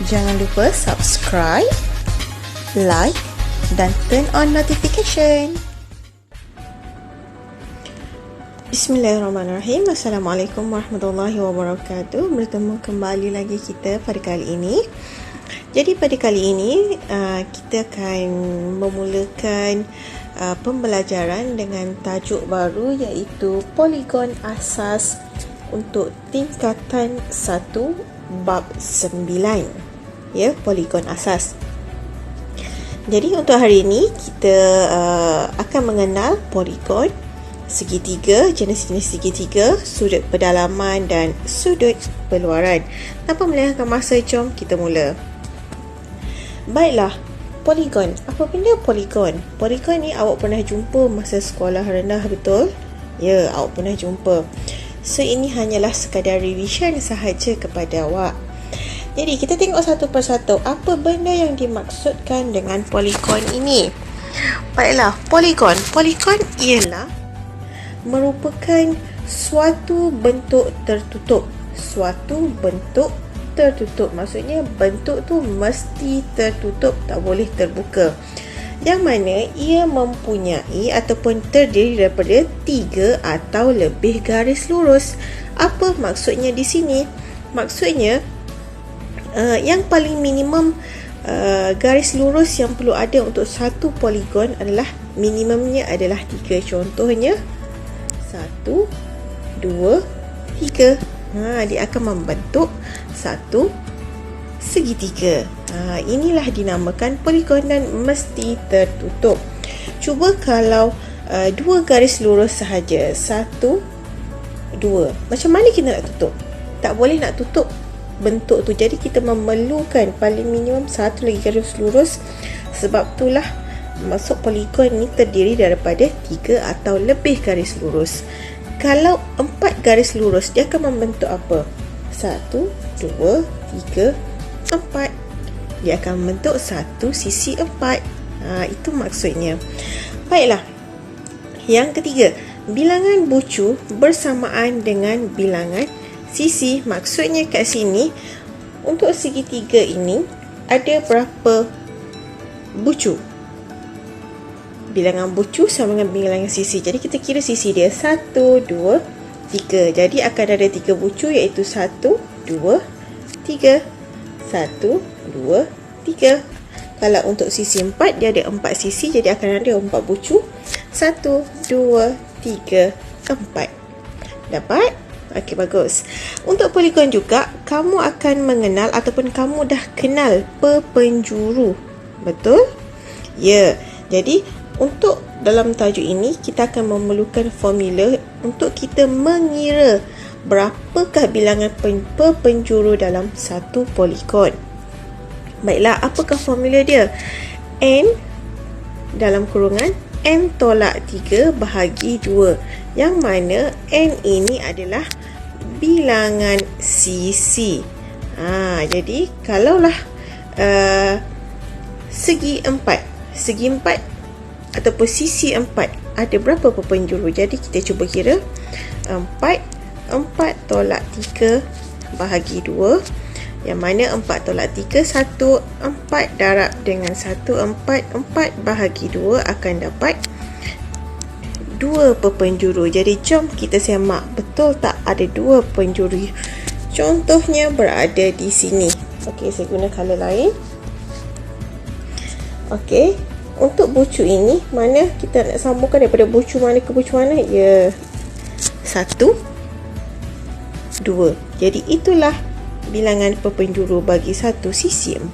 Jangan lupa subscribe, like dan turn on notification. Bismillahirrahmanirrahim. Assalamualaikum warahmatullahi wabarakatuh. Bertemu kembali lagi kita pada kali ini. Jadi pada kali ini kita akan memulakan pembelajaran dengan tajuk baru, iaitu poligon asas untuk tingkatan 1 bab 9. Poligon asas. Jadi untuk hari ini kita akan mengenal poligon, segitiga, jenis-jenis segitiga, sudut pedalaman dan sudut peluaran. Tanpa melengahkan masa, jom kita mula. Baiklah, poligon. Apa benda poligon? Poligon ni awak pernah jumpa masa sekolah rendah, betul? Ya, awak pernah jumpa. So ini hanyalah sekadar revision sahaja kepada awak. Jadi kita tengok satu persatu apa benda yang dimaksudkan dengan poligon ini. Baiklah, poligon. Poligon ialah merupakan suatu bentuk tertutup. Suatu bentuk tertutup. Maksudnya bentuk tu mesti tertutup, tak boleh terbuka. Yang mana ia mempunyai ataupun terdiri daripada 3 atau lebih garis lurus. Apa maksudnya di sini? Maksudnya yang paling minimum garis lurus yang perlu ada untuk satu poligon adalah minimumnya adalah 3. Contohnya 1, 2, 3. Dia akan membentuk satu segitiga. Inilah dinamakan poligon dan mesti tertutup. Cuba kalau 2 garis lurus sahaja, 1, 2. Macam mana kita nak tutup? Tak boleh nak tutup bentuk tu. Jadi kita memerlukan paling minimum 1 lagi garis lurus. Sebab itulah masuk poligon ni terdiri daripada 3 atau lebih garis lurus. Kalau 4 garis lurus, dia akan membentuk apa? 1, 2, 3, 4. Dia akan membentuk satu sisi 4. Itu maksudnya. Baiklah. Yang ketiga, bilangan bucu bersamaan dengan bilangan sisi. Maksudnya kat sini, untuk segitiga ini ada berapa bucu? Bilangan bucu sama dengan bilangan sisi. Jadi kita kira sisi dia 1, 2, 3. Jadi akan ada 3 bucu, iaitu 1, 2, 3. 1, 2, 3. Kalau untuk sisi 4, dia ada 4 sisi. Jadi akan ada 4 bucu. 1, 2, 3, 4. Dapat? Okey, bagus. Untuk poligon juga, kamu akan mengenal ataupun kamu dah kenal perpenjuru. Betul? Ya. Jadi, untuk dalam tajuk ini, kita akan memerlukan formula untuk kita mengira berapakah bilangan perpenjuru dalam satu poligon. Baiklah, apakah formula dia? N dalam kurungan N tolak 3 bahagi 2. Yang mana N ini adalah bilangan sisi. Jadi kalaulah segi 4 ataupun sisi 4 ada berapa perpenjuru? Jadi kita cuba kira. 4 tolak 3 bahagi 2. Yang mana 4 tolak 3, 1, 4 darab dengan 1, 4 bahagi 2 akan dapat 2 perpenjuru. Jadi jom kita semak, betul tak ada 2 penjuru? Contohnya berada di sini. Okey, saya guna color lain. Okey, untuk bucu ini, mana kita nak sambungkan daripada bucu mana ke bucu mana? Ya, 1, 2. Jadi itulah bilangan perpenjuru bagi satu sisi 4.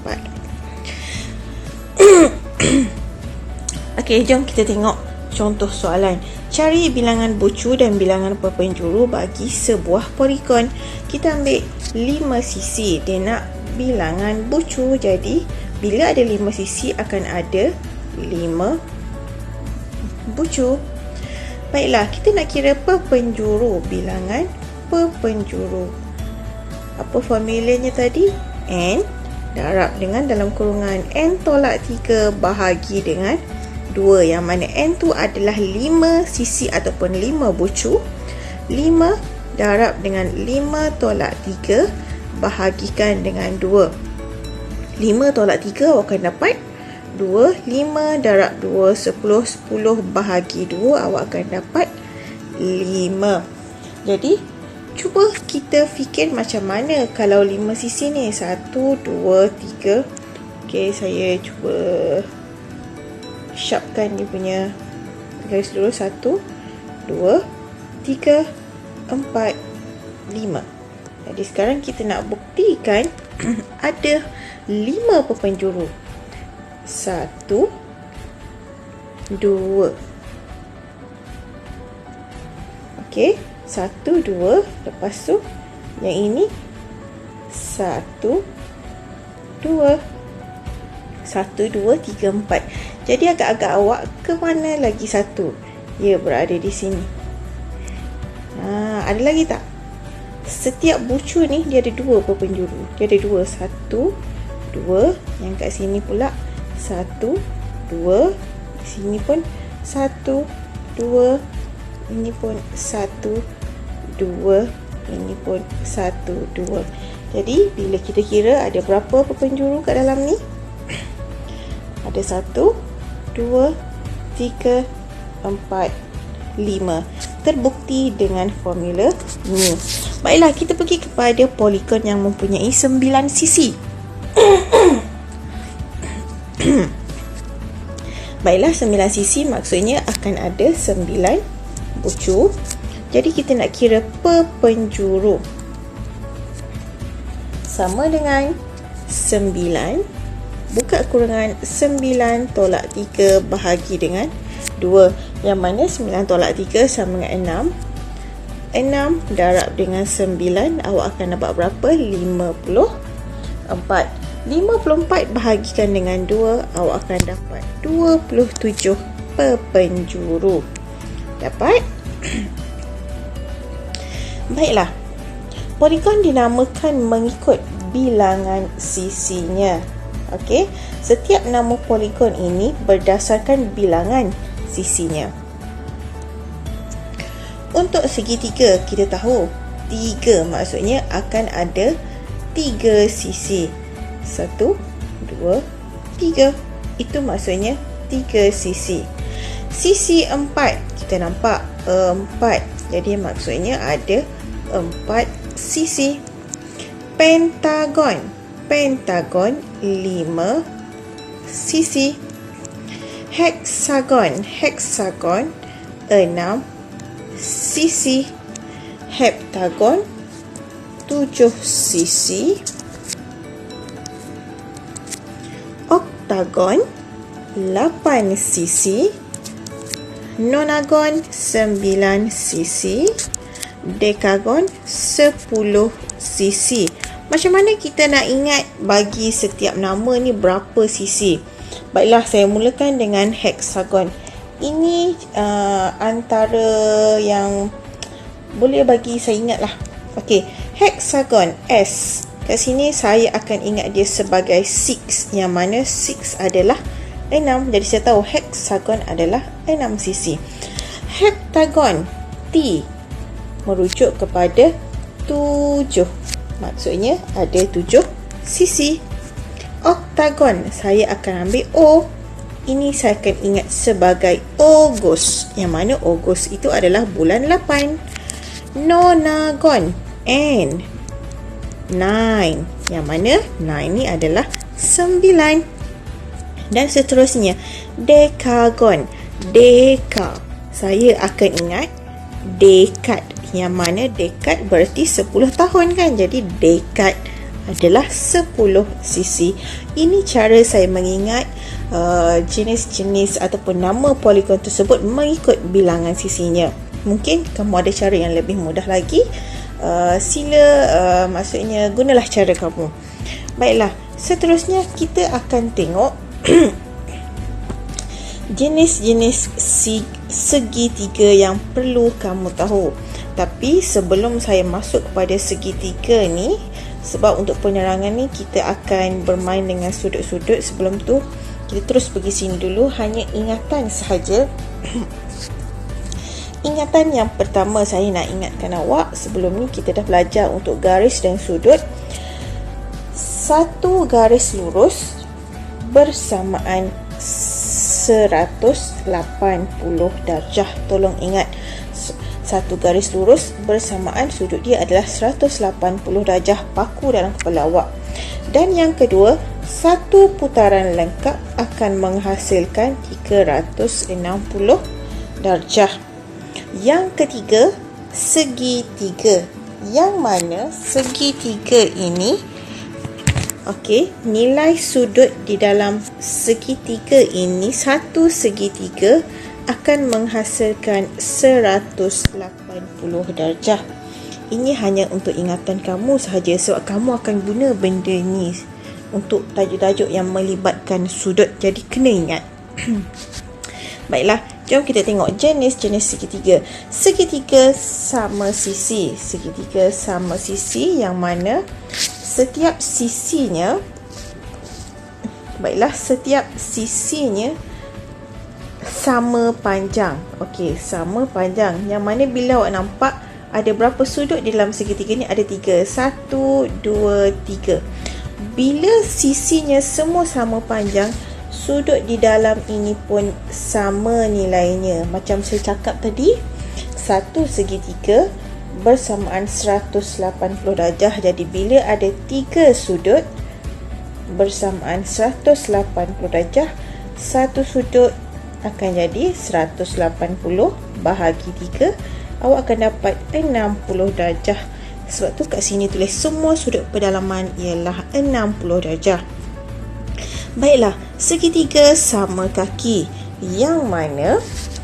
Okey, jom kita tengok contoh soalan. Cari bilangan bucu dan bilangan perpenjuru bagi sebuah poligon. Kita ambil 5 sisi. Dia nak bilangan bucu. Jadi, bila ada 5 sisi akan ada 5 bucu. Baiklah, kita nak kira perpenjuru. Bilangan perpenjuru. Apa formulanya tadi? N darab dengan dalam kurungan N tolak 3 bahagi dengan 2. Yang mana N tu adalah 5 sisi ataupun 5 bucu. 5 darab dengan 5 tolak 3 bahagikan dengan 2. 5 tolak 3 awak akan dapat 2. 5 darab 2, 10. 10 bahagi 2 awak akan dapat 5. Jadi cuba kita fikir macam mana kalau 5 sisi ni. 1, 2, 3. Okey, saya cuba sharpkan dia punya garis dulu. 1, 2, 3, 4, 5. Jadi sekarang kita nak buktikan ada 5 perpenjuru. 1, 2. Okey, 1, 2. Lepas tu yang ini 1, 2. 1, 2, 3, 4. Jadi agak-agak awak ke mana lagi satu? Ya, berada di sini. Ada lagi tak? Setiap bucu ni dia ada 2 perpenjuru. Dia ada 2. 1, 2. Yang kat sini pula 1, 2. Di sini pun 1, 2. Ini pun 1, 2. Ini pun 1, 2. Jadi bila kita kira ada berapa perpenjuru kat dalam ni? Ada 1, 2, 3, 4, 5. Terbukti dengan formula mu. Baiklah, kita pergi kepada poligon yang mempunyai 9 sisi. Baiklah, 9 sisi maksudnya akan ada 9 bucu. Jadi kita nak kira perpenjuru. Sama dengan 9 buka kurangan 9 tolak 3 bahagi dengan 2. Yang mana 9 tolak 3 sama dengan 6. 6 darab dengan 9 awak akan dapat berapa? 54. 54 bahagikan dengan 2 awak akan dapat 27 perpenjuru. Dapat? Baiklah. Poligon dinamakan mengikut bilangan sisinya. Okey, setiap nama poligon ini berdasarkan bilangan sisinya. Untuk segitiga kita tahu 3 maksudnya akan ada 3 sisi. 1, 2, 3. Itu maksudnya 3 sisi. Sisi 4 kita nampak 4. Jadi maksudnya ada 4 sisi. Pentagon 5 sisi. Heksagon 6 sisi. Heptagon 7 sisi. Oktagon 8 sisi. Nonagon 9 sisi. Dekagon 10 sisi. Macam mana kita nak ingat bagi setiap nama ni berapa sisi? Baiklah, saya mulakan dengan heksagon. Ini antara yang boleh bagi saya ingat lah. Okey, heksagon S. Kat sini saya akan ingat dia sebagai 6. Yang mana 6 adalah 6. Jadi saya tahu heksagon adalah 6 sisi. Heptagon T merujuk kepada 7. Maksudnya ada 7 sisi. Oktagon saya akan ambil O. Ini saya akan ingat sebagai Ogos. Yang mana Ogos itu adalah bulan 8. Nonagon N 9. Yang mana 9 ni adalah 9. Dan seterusnya Dekagon Deka saya akan ingat dekad. Yang mana dekad berarti 10 tahun kan. Jadi dekad adalah 10 sisi. Ini cara saya mengingat jenis-jenis ataupun nama poligon tersebut mengikut bilangan sisinya. Mungkin kamu ada cara yang lebih mudah lagi. Sila maksudnya gunalah cara kamu. Baiklah, seterusnya kita akan tengok jenis-jenis segitiga yang perlu kamu tahu. Tapi sebelum saya masuk kepada segitiga ni, sebab untuk penerangan ni kita akan bermain dengan sudut-sudut. Sebelum tu kita terus pergi sini dulu. Hanya ingatan sahaja. Ingatan yang pertama saya nak ingatkan awak. Sebelum ni kita dah belajar untuk garis dan sudut. satu garis lurus bersamaan 180 darjah. Tolong ingat, satu garis lurus bersamaan sudut dia adalah 180 darjah paku dalam kepala awak. Dan yang kedua, satu putaran lengkap akan menghasilkan 360 darjah. Yang ketiga, segitiga. Yang mana segitiga ini, nilai sudut di dalam segitiga ini, satu segitiga akan menghasilkan 180 darjah. Ini hanya untuk ingatan kamu sahaja, sebab kamu akan guna benda ni untuk tajuk-tajuk yang melibatkan sudut. Jadi kena ingat. Baiklah, jom kita tengok jenis-jenis segitiga. Segitiga sama sisi. Segitiga sama sisi yang mana setiap sisinya sama panjang. Sama panjang. Yang mana bila awak nampak ada berapa sudut di dalam segitiga ni? Ada 3. 1, 2, 3. Bila sisinya semua sama panjang, sudut di dalam ini pun sama nilainya. Macam saya cakap tadi, satu segitiga bersamaan 180 darjah. Jadi bila ada 3 sudut bersamaan 180 darjah, satu sudut akan jadi 180 bahagi 3, awak akan dapat 60 darjah. Sebab tu kat sini tulis semua sudut pedalaman ialah 60 darjah. Baiklah, segitiga sama kaki, yang mana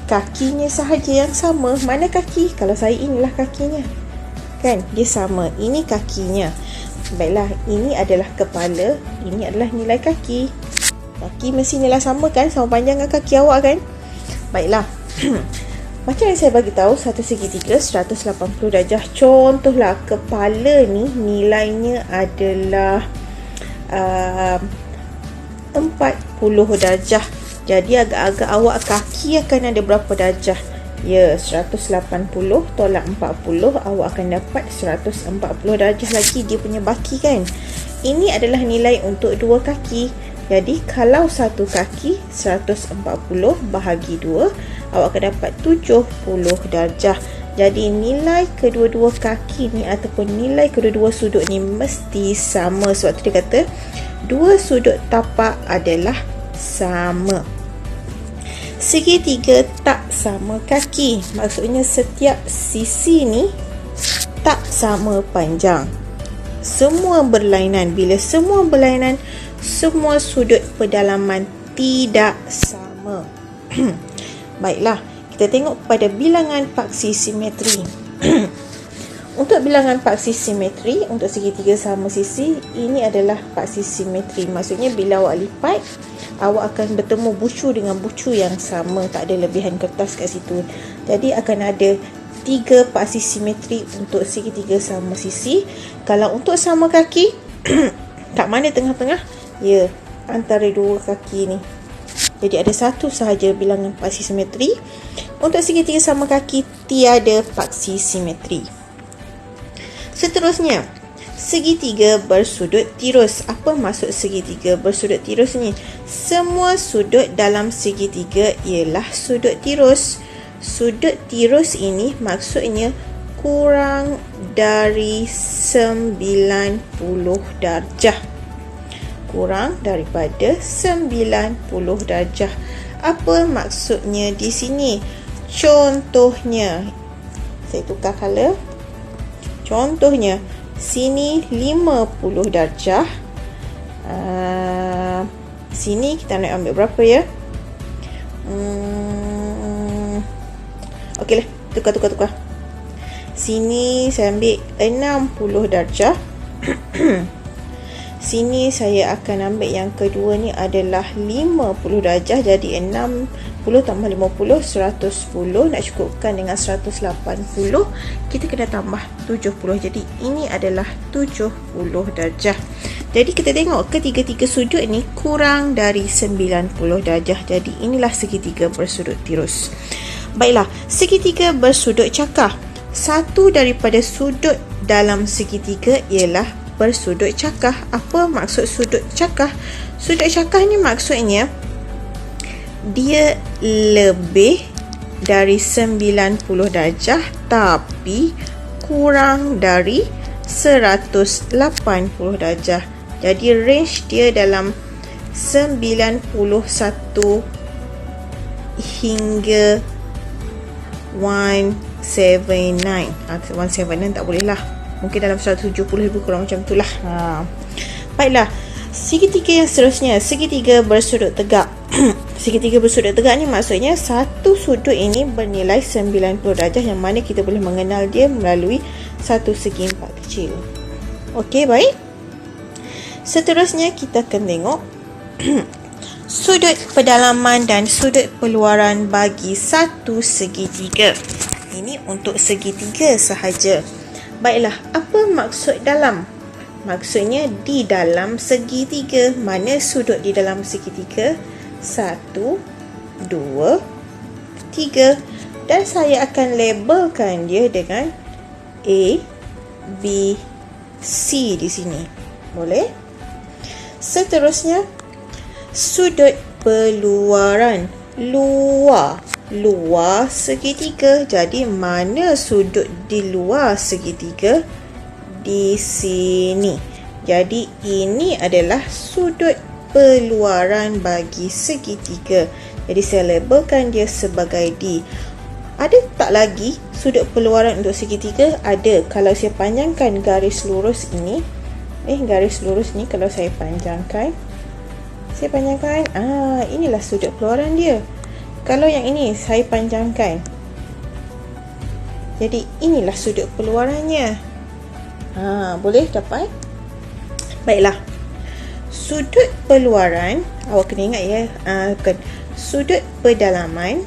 kakinya sahaja yang sama. Mana kaki? Kalau saya, inilah kakinya. Kan? Dia sama. Ini kakinya. Baiklah, ini adalah kepala, ini adalah nilai kaki. Kaki mesti nilai sama kan? Sama panjang dengan kaki awak kan? Baiklah. Macam yang saya bagi tahu, satu segitiga 180 darjah. Contohlah, kepala ni nilainya adalah 40 darjah. Jadi agak-agak awak kaki akan ada berapa darjah? Ya, 180 tolak 40, awak akan dapat 140 darjah lagi dia punya baki kan. Ini adalah nilai untuk dua kaki. Jadi kalau satu kaki 140 bahagi 2, awak akan dapat 70 darjah. Jadi nilai kedua-dua kaki ni ataupun nilai kedua-dua sudut ni mesti sama. Sebab tu dia kata dua sudut tapak adalah sama. Segitiga tak sama kaki. Maksudnya setiap sisi ni tak sama panjang. Semua berlainan. Bila semua berlainan, semua sudut pedalaman tidak sama. Baiklah, kita tengok pada bilangan paksi simetri. Untuk bilangan paksi simetri, untuk segitiga sama sisi, ini adalah paksi simetri. Maksudnya bila awak lipat, awak akan bertemu bucu dengan bucu yang sama. Tak ada lebihan kertas kat situ. Jadi akan ada 3 paksi simetri untuk segitiga sama sisi. Kalau untuk sama kaki, kat mana tengah-tengah? Ya, antara dua kaki ni. Jadi ada satu sahaja bilangan paksi simetri. Untuk segitiga sama kaki, tiada paksi simetri. Seterusnya, segitiga bersudut tirus. Apa maksud segitiga bersudut tirus ni? Semua sudut dalam segitiga ialah sudut tirus. Sudut tirus ini maksudnya kurang dari 90 darjah. Kurang daripada 90 darjah. Apa maksudnya di sini? Contohnya, saya tukar color. Contohnya, sini 50 darjah. Sini kita nak ambil berapa ya? Okeylah, tukar. Sini saya ambil 60 darjah. Sini saya akan ambil yang kedua ni adalah 50 darjah. Jadi 60 tambah 50, 110. Nak cukupkan dengan 180, kita kena tambah 70. Jadi ini adalah 70 darjah. Jadi kita tengok ketiga-tiga sudut ni kurang dari 90 darjah. Jadi inilah segitiga bersudut tirus. Baiklah, segitiga bersudut cakar. Satu daripada sudut dalam segitiga ialah bersudut cakah. Apa maksud sudut cakah? Sudut cakah ni maksudnya dia lebih dari 90 darjah tapi kurang dari 180 darjah. Jadi range dia dalam 91 hingga 179. 179 tak boleh lah. Mungkin dalam 170 lebih kurang macam tu lah. Baiklah. Segitiga yang seterusnya, segitiga bersudut tegak. Segitiga bersudut tegak ni maksudnya satu sudut ini bernilai 90 darjah yang mana kita boleh mengenal dia melalui satu segi empat kecil. Okey, baik. Seterusnya kita akan tengok sudut pedalaman dan sudut peluaran bagi satu segitiga. Ini untuk segitiga sahaja. Baiklah, apa maksud dalam? Maksudnya di dalam segitiga. Mana sudut di dalam segitiga? 1, 2, 3. Dan saya akan labelkan dia dengan A, B, C di sini. Boleh? Seterusnya, sudut peluaran. Luar segitiga. Jadi mana sudut di luar segitiga? Di sini. Jadi ini adalah sudut peluaran bagi segitiga. Jadi saya labelkan dia sebagai D. Ada tak lagi sudut peluaran untuk segitiga? Ada. Kalau saya panjangkan garis lurus ini, garis lurus ni kalau saya panjangkan, inilah sudut peluaran dia. Kalau yang ini saya panjangkan, jadi inilah sudut peluarannya. Boleh dapat? Baiklah. Sudut peluaran, awak kena ingat ya, sudut pedalaman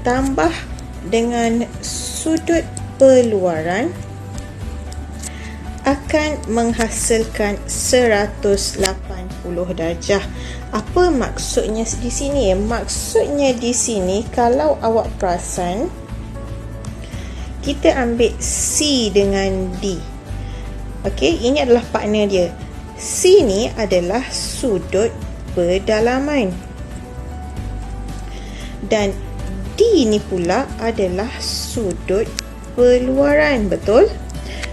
tambah dengan sudut peluaran akan menghasilkan 180 darjah. Apa maksudnya di sini? Maksudnya di sini, kalau awak perasan, kita ambil C dengan D. Okey, ini adalah partner dia. C ni adalah sudut pedalaman. Dan D ni pula adalah sudut peluaran. Betul?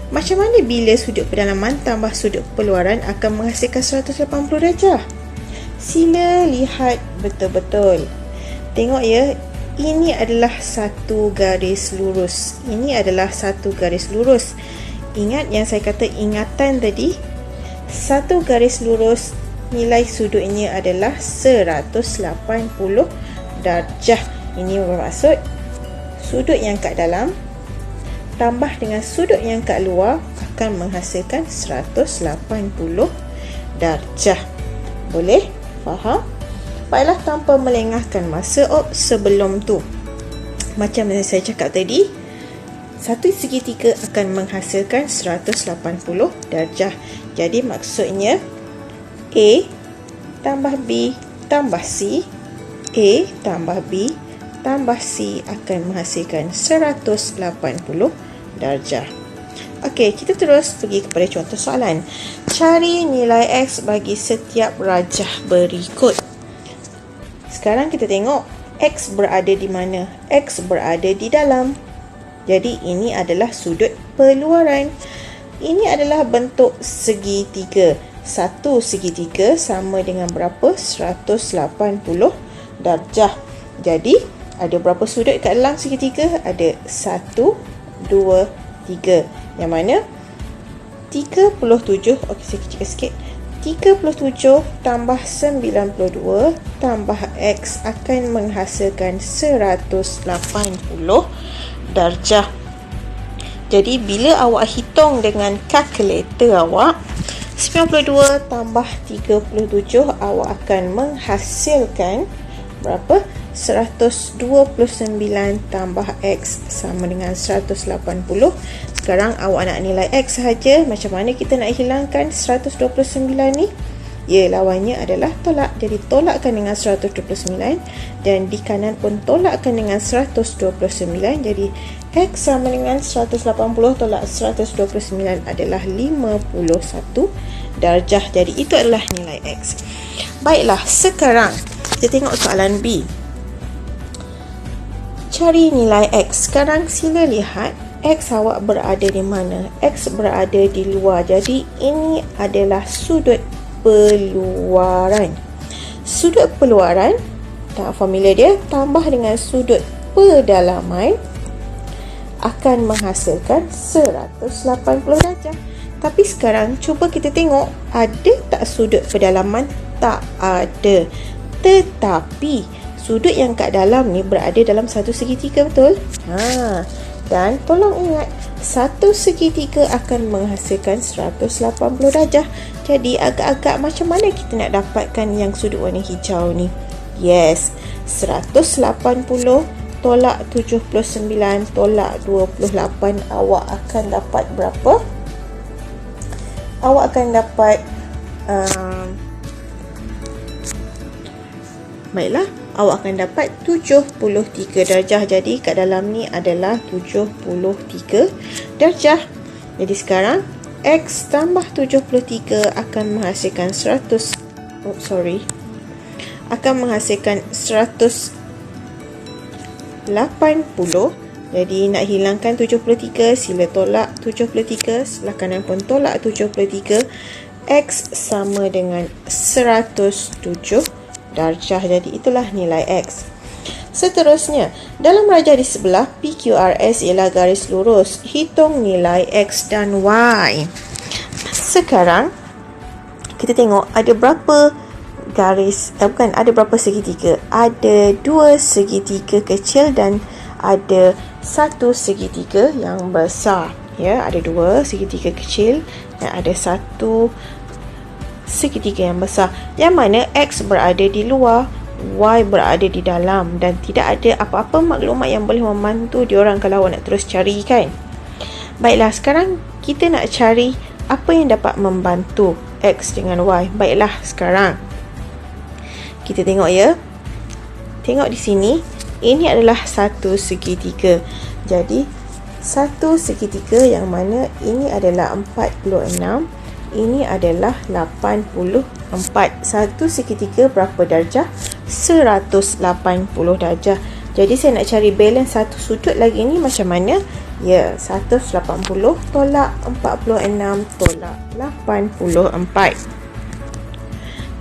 Macam mana bila sudut pedalaman tambah sudut peluaran akan menghasilkan 180 darjah? Sila lihat betul-betul. Tengok ya. Ini adalah satu garis lurus. Ini adalah satu garis lurus. Ingat yang saya kata ingatan tadi? Satu garis lurus, nilai sudutnya adalah 180 darjah. Ini bermaksud sudut yang kat dalam tambah dengan sudut yang kat luar akan menghasilkan 180 darjah. Boleh? Faham? Baiklah, tanpa melengahkan masa, sebelum tu, macam yang saya cakap tadi, satu segitiga akan menghasilkan 180 darjah. Jadi maksudnya A tambah B tambah C, A tambah B tambah C akan menghasilkan 180 darjah. Okey, kita terus pergi kepada contoh soalan. Cari nilai X bagi setiap rajah berikut. Sekarang kita tengok X berada di mana? X berada di dalam. Jadi ini adalah sudut peluaran. Ini adalah bentuk segitiga. Satu segitiga sama dengan berapa? 180 darjah. Jadi ada berapa sudut kat dalam segitiga? Ada 1, 2, 3. Yang mana 37, okey saya kecilkan sikit. 37 tambah 92 tambah X akan menghasilkan 180 darjah. Jadi bila awak hitung dengan kalkulator awak, 92 tambah 37 awak akan menghasilkan berapa? 129 tambah X sama dengan 180. Sekarang awak nak nilai X sahaja. Macam mana kita nak hilangkan 129 ni? Ya, lawannya adalah tolak. Jadi tolakkan dengan 129 dan di kanan pun tolakkan dengan 129. Jadi X sama dengan 180 tolak 129 adalah 51 darjah. Jadi itu adalah nilai X. Baiklah, sekarang kita tengok soalan B. Cari nilai X. Sekarang sila lihat X awak berada di mana? X berada di luar. Jadi ini adalah sudut peluaran. Sudut peluaran, tak formula dia, tambah dengan sudut pedalaman akan menghasilkan 180 darjah. Tapi sekarang cuba kita tengok, ada tak sudut pedalaman? Tak ada. Tetapi sudut yang kat dalam ni berada dalam satu segitiga, betul? Dan tolong ingat, satu segitiga akan menghasilkan 180 darjah. Jadi agak-agak macam mana kita nak dapatkan yang sudut warna hijau ni? Yes, 180 tolak 79 tolak 28, awak akan dapat berapa? Awak akan dapat baiklah, awak akan dapat 73 darjah. Jadi kat dalam ni adalah 73 darjah. Jadi sekarang X tambah 73 akan menghasilkan akan menghasilkan 180. Jadi nak hilangkan 73, sila tolak 73, sebelah kanan pun tolak 73. X sama dengan 107 darjah. Jadi itulah nilai X. Seterusnya, dalam rajah di sebelah PQRS ialah garis lurus. Hitung nilai X dan Y. Sekarang kita tengok ada berapa ada berapa segitiga. Ada 2 segitiga kecil dan ada 1 segitiga yang besar. Ya, ada 2 segitiga kecil dan ada 1 segitiga yang besar. Yang mana X berada di luar, Y berada di dalam, dan tidak ada apa-apa maklumat yang boleh membantu diorang kalau awak nak terus cari, kan? Baiklah, sekarang kita nak cari apa yang dapat membantu X dengan Y. Baiklah, sekarang kita tengok ya. Tengok di sini, ini adalah satu segitiga. Jadi satu segitiga yang mana ini adalah 46, ini adalah 84. Satu segitiga berapa darjah? 180 darjah. Jadi saya nak cari balance satu sudut lagi ni macam mana? Ya, 180 tolak 46 tolak 84.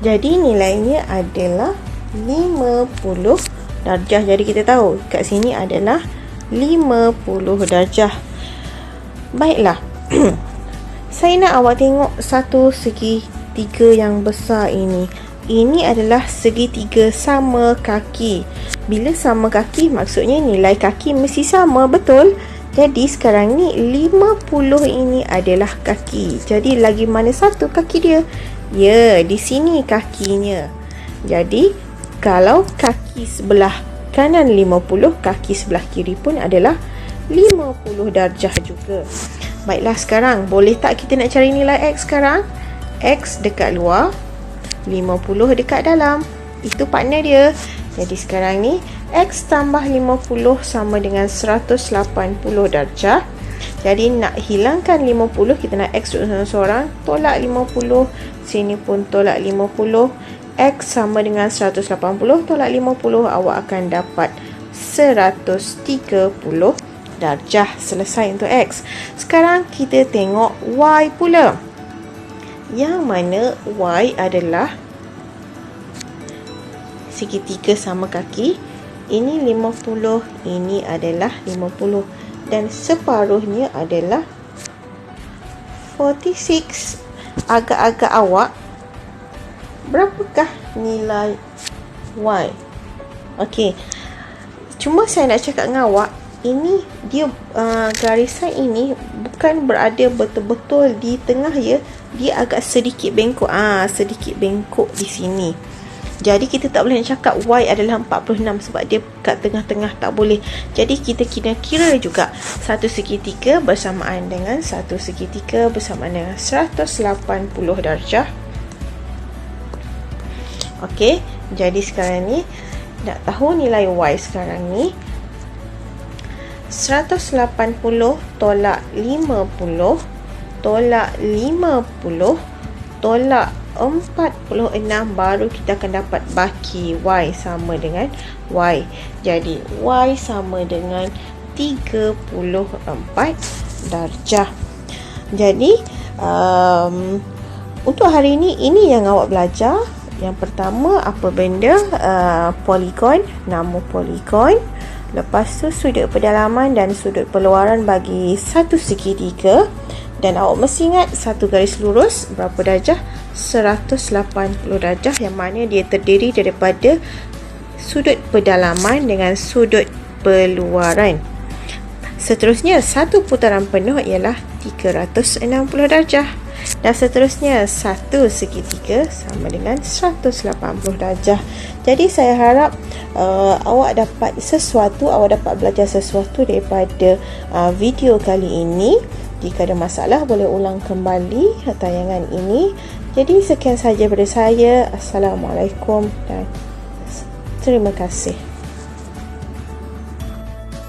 Jadi nilainya adalah 50 darjah. Jadi kita tahu kat sini adalah 50 darjah. Baiklah. Saya nak awak tengok satu segitiga yang besar ini. Ini adalah segitiga sama kaki. Bila sama kaki, maksudnya nilai kaki mesti sama, betul? Jadi sekarang ni 50 ini adalah kaki. Jadi lagi mana satu kaki dia? Ya, di sini kakinya. Jadi kalau kaki sebelah kanan 50, kaki sebelah kiri pun adalah 50 darjah juga. Baiklah, sekarang boleh tak kita nak cari nilai X sekarang? X dekat luar, 50 dekat dalam. Itu partner dia. Jadi sekarang ni X tambah 50 sama dengan 180 darjah. Jadi nak hilangkan 50, kita nak X duduk seorang-seorang, tolak 50. Sini pun tolak 50. X sama dengan 180 tolak 50, awak akan dapat 130 darjah. Selesai untuk X. Sekarang kita tengok Y pula. Yang mana Y adalah segitiga sama kaki. Ini 50, ini adalah 50, dan separuhnya adalah 46. Agak-agak awak, berapakah nilai Y? Okey, cuma saya nak cakap dengan awak, ini dia garisan ini bukan berada betul-betul di tengah ya. Dia agak sedikit bengkok. Sedikit bengkok di sini. Jadi kita tak boleh nak cakap Y adalah 46 sebab dia kat tengah-tengah, tak boleh. Jadi kita kira juga satu segitiga bersamaan dengan satu segitiga bersamaan dengan 180 darjah. Okey, jadi sekarang ni nak tahu nilai Y sekarang ni. 180 tolak 50 tolak 50 tolak 46, baru kita akan dapat baki Y sama dengan Y. Jadi Y sama dengan 34 darjah. Jadi untuk hari ini yang awak belajar. Yang pertama, apa benda? Poligon, nama poligon. Lepas tu sudut pedalaman dan sudut perluaran bagi satu segitiga. Dan awak mesti ingat satu garis lurus berapa darjah? 180 darjah, yang mana dia terdiri daripada sudut pedalaman dengan sudut perluaran. Seterusnya, satu putaran penuh ialah 360 darjah. Dan seterusnya, satu segitiga sama dengan 180 darjah. Jadi saya harap awak dapat belajar sesuatu daripada video kali ini. Jika ada masalah, boleh ulang kembali tayangan ini. Jadi sekian sahaja daripada saya. Assalamualaikum dan terima kasih.